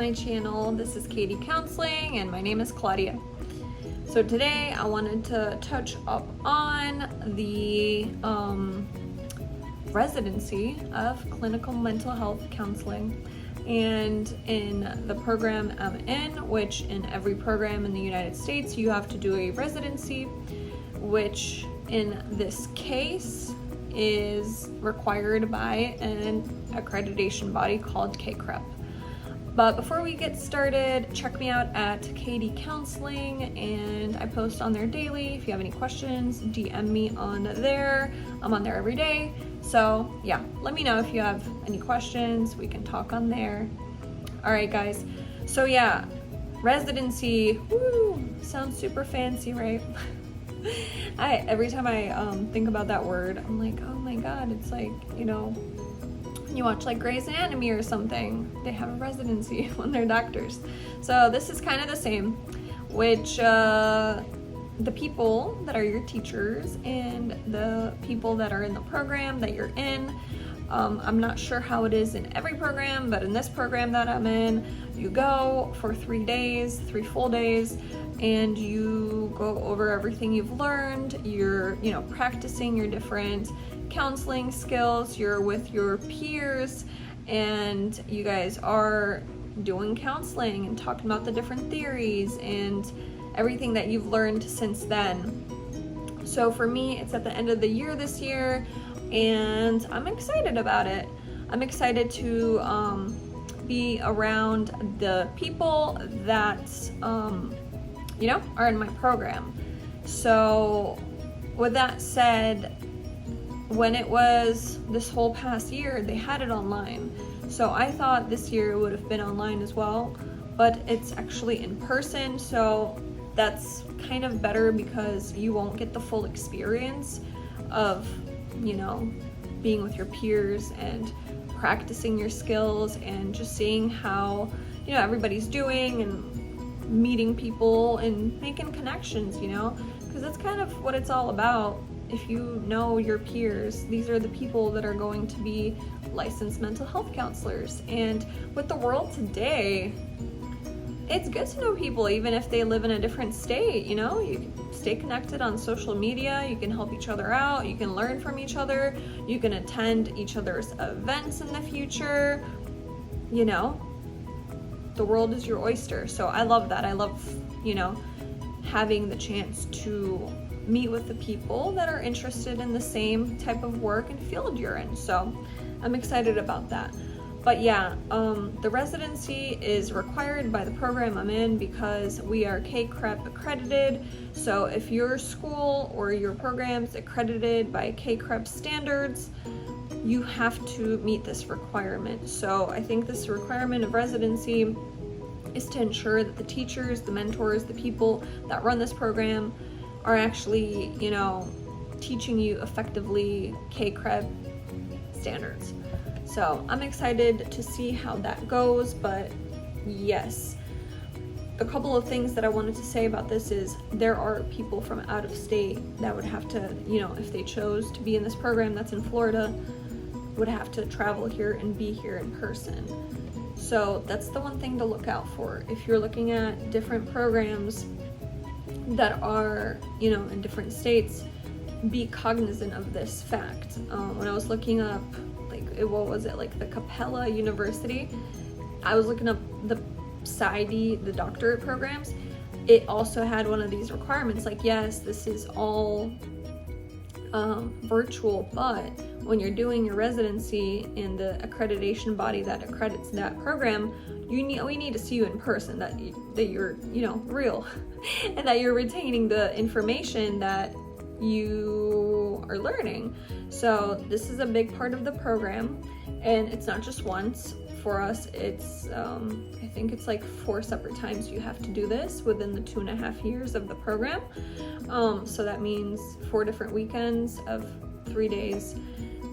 my channel. This is Katie Counseling and my name is Claudia. So today I wanted to touch up on the residency of clinical mental health counseling. And in the program I'm in, which in every program in the United States you have to do a residency, which in this case is required by an accreditation body called KCREP. But before we get started, check me out at Katie Counseling, and I post on there daily. If you have any questions, DM me on there. I'm on there every day. So yeah, let me know if you have any questions. We can talk on there. All right, guys. So yeah, residency, woo, sounds super fancy, right? Every time I think about that word, I'm like, oh my God, it's like, you watch like Grey's Anatomy or something, they have a residency when they're doctors. So this is kind of the same, which the people that are your teachers and the people that are in the program that you're in, I'm not sure how it is in every program, but in this program that I'm in, you go for 3 days, 3 full days, and you go over everything you've learned. You're, practicing your different counseling skills. You're with your peers, and you guys are doing counseling and talking about the different theories and everything that you've learned since then. So for me, it's at the end of the year this year, and I'm excited about it. I'm excited to be around the people that are in my program. So with that said, when it was this whole past year, they had it online. So I thought this year it would have been online as well, but it's actually in person. So that's kind of better because you won't get the full experience of, being with your peers and practicing your skills and just seeing how, everybody's doing and meeting people and making connections, because that's kind of what it's all about. If you know your peers, these are the people that are going to be licensed mental health counselors. And with the world today, it's good to know people even if they live in a different state. You can stay connected on social media, you can help each other out, you can learn from each other, you can attend each other's events in the future. The world is your oyster. So I love that. I love, having the chance to meet with the people that are interested in the same type of work and field you're in. So I'm excited about that. But yeah, the residency is required by the program I'm in because we are KCREP accredited. So if your school or your program's accredited by KCREP standards, you have to meet this requirement. So I think this requirement of residency is to ensure that the teachers, the mentors, the people that run this program are actually, teaching you effectively KCREP standards. So I'm excited to see how that goes, but yes. A couple of things that I wanted to say about this is there are people from out of state that would have to, if they chose to be in this program that's in Florida, would have to travel here and be here in person. So that's the one thing to look out for. If you're looking at different programs that are, in different states, be cognizant of this fact. When I was looking up, the Capella University, I was looking up the PsyD, the doctorate programs. It also had one of these requirements, yes, this is all virtual, but when you're doing your residency in the accreditation body that accredits that program, we need to see you in person, that you're real and that you're retaining the information that you are learning. So this is a big part of the program, and it's not just once. For us, it's I think it's 4 separate times you have to do this within the 2.5 years of the program. So that means 4 different weekends of 3 days,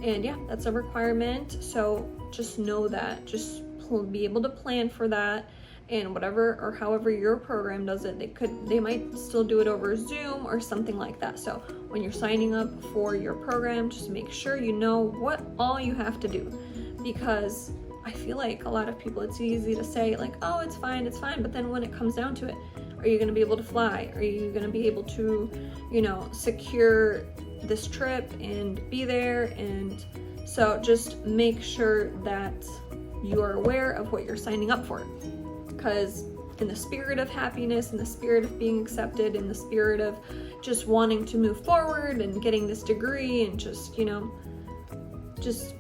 and yeah, that's a requirement. So just know that, just be able to plan for that. And whatever or however your program does it, they might still do it over Zoom or something like that. So when you're signing up for your program, just make sure you know what all you have to do, because I feel like a lot of people, it's easy to say like, oh, it's fine, but then when it comes down to it, are you going to be able to fly? Are you going to be able to, secure this trip and be there? And so just make sure that you are aware of what you're signing up for, because in the spirit of happiness, in the spirit of being accepted, in the spirit of just wanting to move forward and getting this degree and just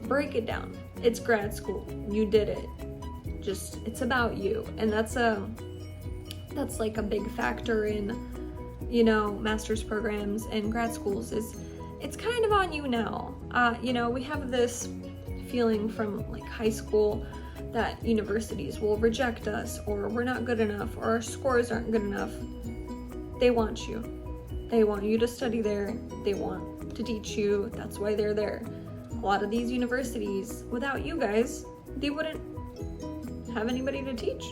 break it down. It's grad school. You did it. It's about you. And that's like a big factor in, master's programs and grad schools is it's kind of on you now. We have this feeling from like high school that universities will reject us, or we're not good enough, or our scores aren't good enough. They want you. They want you to study there. They want to teach you. That's why they're there. A lot of these universities, without you guys, they wouldn't have anybody to teach.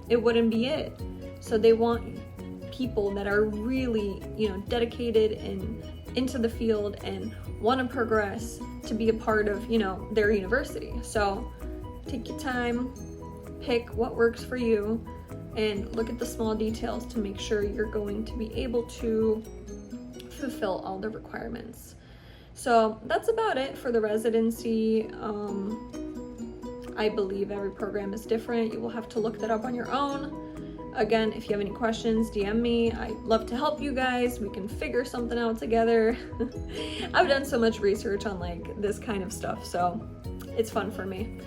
It wouldn't be it. So they want people that are really, dedicated and into the field and want to progress to be a part of, their university. So take your time, pick what works for you, and look at the small details to make sure you're going to be able to fulfill all the requirements. So that's about it for the residency. I believe every program is different. You will have to look that up on your own. Again, if you have any questions, DM me. I'd love to help you guys. We can figure something out together. I've done so much research on like this kind of stuff, so it's fun for me.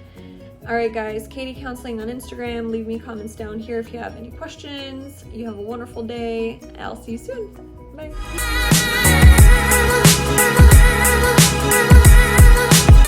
All right, guys, Katie Counseling on Instagram. Leave me comments down here if you have any questions. You have a wonderful day. I'll see you soon. Bye.